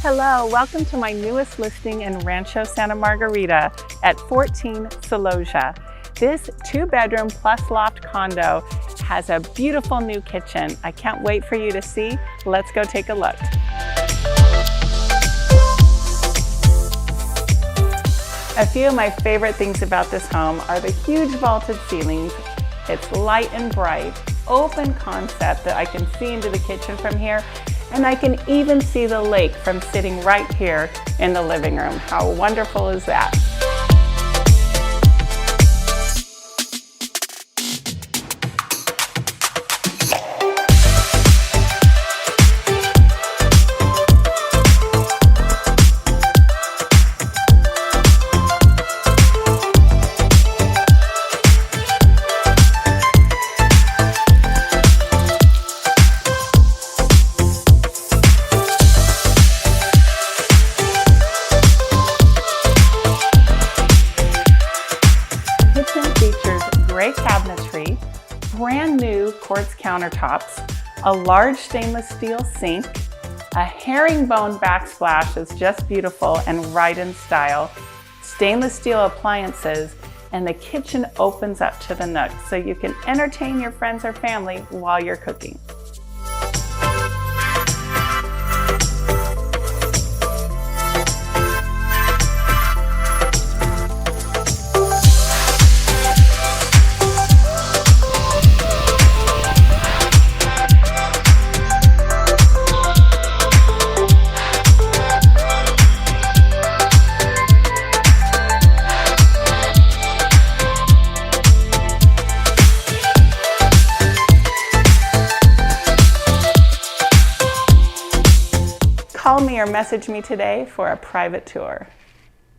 Hello, welcome to my newest listing in Rancho, Santa Margarita at 14 Celosia. This 2-bedroom plus loft condo has a beautiful new kitchen. I can't wait for you to see. Let's go take a look. A few of my favorite things about this home are the huge vaulted ceilings. It's light and bright, open concept that I can see into the kitchen from here, and I can even see the lake from sitting right here in the living room. How wonderful is that? Gray cabinetry, brand new quartz countertops, a large stainless steel sink, a herringbone backsplash is just beautiful and right in style, stainless steel appliances, and the kitchen opens up to the nook so you can entertain your friends or family while you're cooking. Call me or message me today for a private tour.